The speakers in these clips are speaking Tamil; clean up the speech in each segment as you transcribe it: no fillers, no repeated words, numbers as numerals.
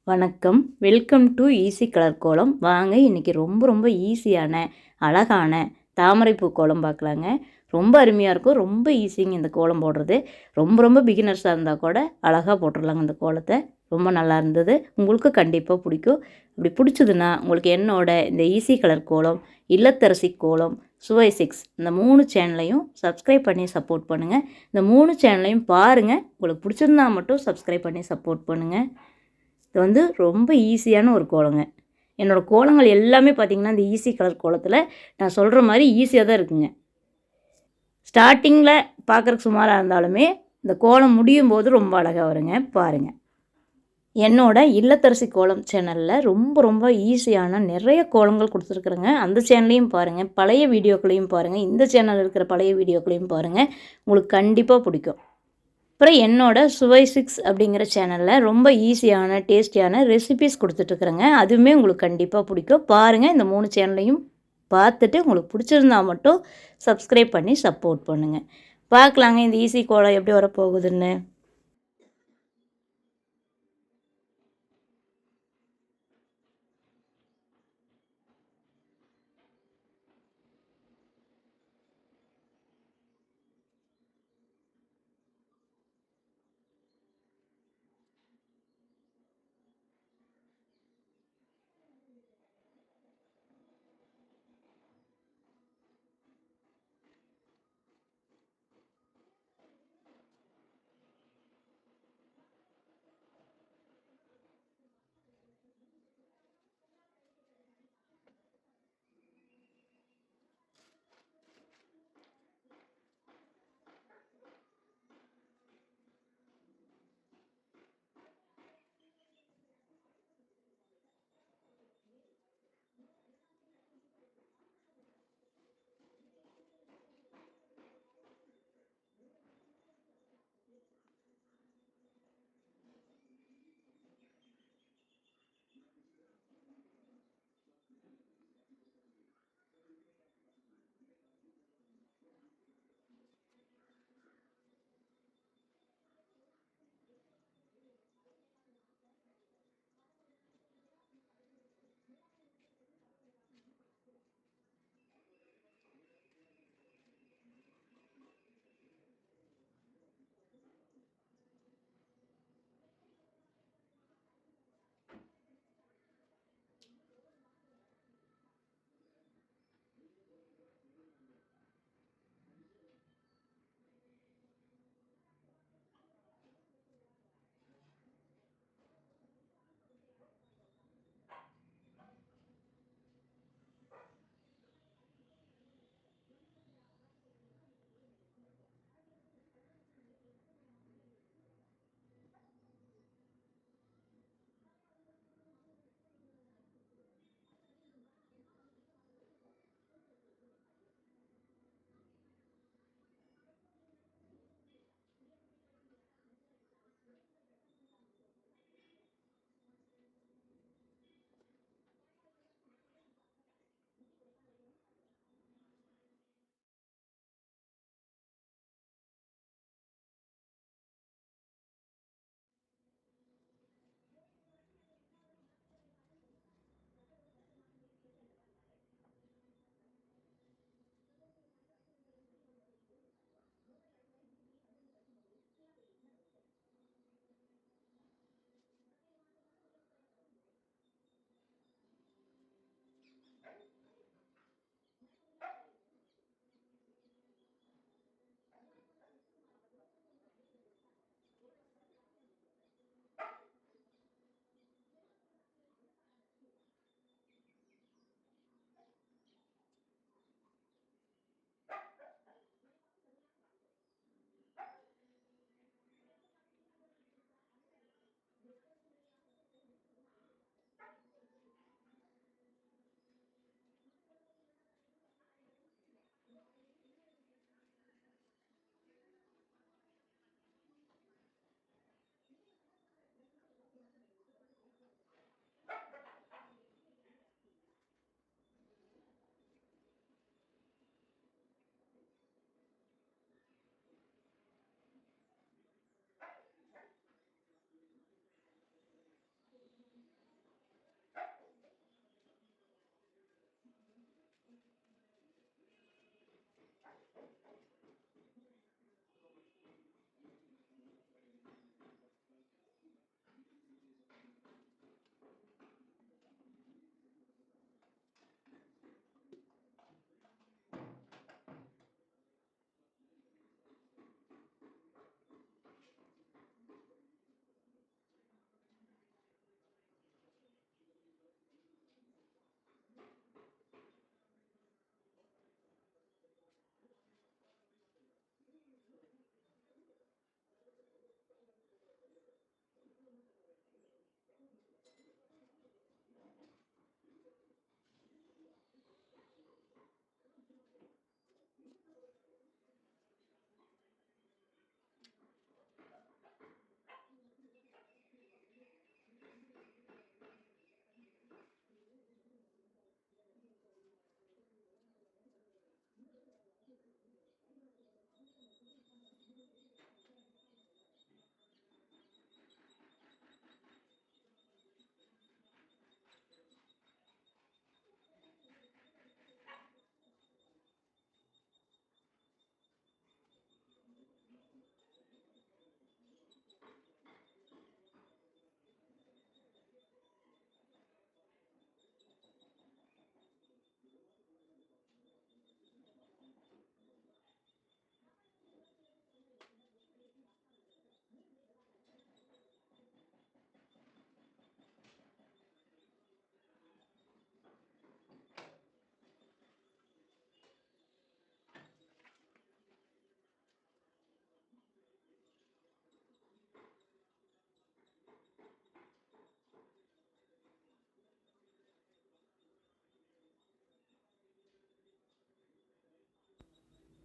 வணக்கம். வெல்கம் டு ஈஸி கலர் கோலம். வாங்க இன்றைக்கி ரொம்ப ஈஸியான அழகான தாமரைப்பூ கோலம் பார்க்கலாங்க. ரொம்ப அருமையாக இருக்கும். ரொம்ப ஈஸிங்க இந்த கோலம் போடுறது. ரொம்ப பிகினர்ஸாக இருந்தால் கூட அழகாக போட்டுடலாங்க இந்த கோலத்தை. ரொம்ப நல்லா இருந்தது. உங்களுக்கு கண்டிப்பாக பிடிக்கும். அப்படி பிடிச்சதுன்னா உங்களுக்கு என்னோட இந்த ஈஸி கலர் கோலம், இல்லத்தரசி கோலம், சுவை 6 இந்த 3 சேனலையும் சப்ஸ்கிரைப் பண்ணி சப்போர்ட் பண்ணுங்கள். இந்த 3 சேனலையும் பாருங்கள். உங்களுக்கு பிடிச்சிருந்தா மட்டும் சப்ஸ்கிரைப் பண்ணி சப்போர்ட் பண்ணுங்கள். இது வந்து ரொம்ப ஈஸியான ஒரு கோலங்க. என்னோடய கோலங்கள் எல்லாமே பார்த்திங்கன்னா இந்த ஈஸி கலர் கோலத்தில் நான் சொல்கிற மாதிரி ஈஸியாக தான் இருக்குங்க. ஸ்டார்டிங்கில் பார்க்குறக்கு சுமாராக இருந்தாலுமே இந்த கோலம் முடியும் போது ரொம்ப அழகாக வருங்க. பாருங்கள், என்னோட இல்லத்தரசி கோலம் சேனலில் ரொம்ப ஈஸியான நிறைய கோலங்கள் கொடுத்துருக்குறேங்க. அந்த சேனலையும் பாருங்கள், பழைய வீடியோக்களையும் பாருங்கள், இந்த சேனலில் இருக்கிற பழைய வீடியோக்களையும் பாருங்கள். உங்களுக்கு கண்டிப்பாக பிடிக்கும். அப்புறம் என்னோட சுவை 6 அப்படிங்கிற சேனலில் ரொம்ப ஈஸியான டேஸ்டியான ரெசிபீஸ் கொடுத்துட்ருக்குறேங்க. அதுவுமே உங்களுக்கு கண்டிப்பாக பிடிக்கும். பாருங்கள், இந்த 3 சேனலையும் பார்த்துட்டு உங்களுக்கு பிடிச்சிருந்தா மட்டும் சப்ஸ்கிரைப் பண்ணி சப்போர்ட் பண்ணுங்கள். பார்க்கலாங்க இந்த ஈஸி கோலம் எப்படி வரப்போகுதுன்னு.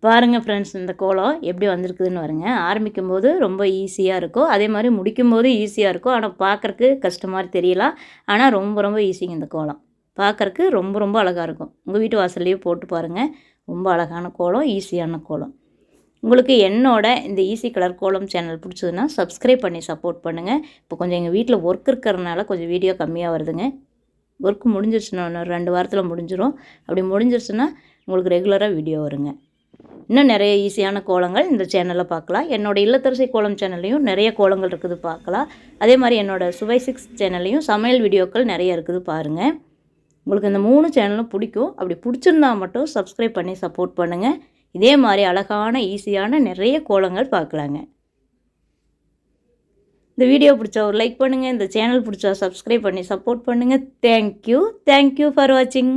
பாருங்கள் ஃப்ரெண்ட்ஸ், இந்த கோலம் எப்படி வந்திருக்குதுன்னு பாருங்க. ஆரம்பிக்கும் போது ரொம்ப ஈஸியாக இருக்கும், அதே மாதிரி முடிக்கும் போது ஈஸியாக இருக்கும். ஆனால் பார்க்குறக்கு கஷ்டம் மாதிரி தெரியலாம், ஆனால் ரொம்ப ரொம்ப ஈஸிங்க இந்த கோலம். பார்க்குறக்கு ரொம்ப ரொம்ப அழகாக இருக்கும். உங்கள் வீட்டு வாசல்லையே போட்டு பாருங்கள். ரொம்ப அழகான கோலம், ஈஸியான கோலம். உங்களுக்கு என்னோட இந்த ஈஸி கலர் கோலம் சேனல் பிடிச்சதுன்னா சப்ஸ்கிரைப் பண்ணி சப்போர்ட் பண்ணுங்கள். இப்போ கொஞ்சம் எங்கள் வீட்டில் ஒர்க் இருக்கிறதுனால கொஞ்சம் வீடியோ கம்மியாக வருதுங்க. ஒர்க் முடிஞ்சிருச்சுன்னா இன்னும் 2 வாரத்தில் முடிஞ்சிடும். அப்படி முடிஞ்சிருச்சுன்னா உங்களுக்கு ரெகுலராக வீடியோ வருங்க. இன்னும் நிறைய ஈஸியான கோலங்கள் இந்த சேனலில் பார்க்கலாம். என்னோடய இல்லத்தரசி கோலம் சேனல்லையும் நிறைய கோலங்கள் இருக்குது பார்க்கலாம். அதே மாதிரி என்னோடய சுவை 6 சேனல்லையும் சமையல் வீடியோக்கள் நிறைய இருக்குது பாருங்கள். உங்களுக்கு இந்த 3 சேனலும் பிடிக்கும். அப்படி பிடிச்சிருந்தா மட்டும் சப்ஸ்கிரைப் பண்ணி சப்போர்ட் பண்ணுங்கள். இதே மாதிரி அழகான ஈஸியான நிறைய கோலங்கள் பார்க்கலாங்க. இந்த வீடியோ பிடிச்சா ஒரு லைக் பண்ணுங்கள். இந்த சேனல் பிடிச்சா சப்ஸ்கிரைப் பண்ணி சப்போர்ட் பண்ணுங்கள். தேங்க்யூ ஃபார் வாட்சிங்.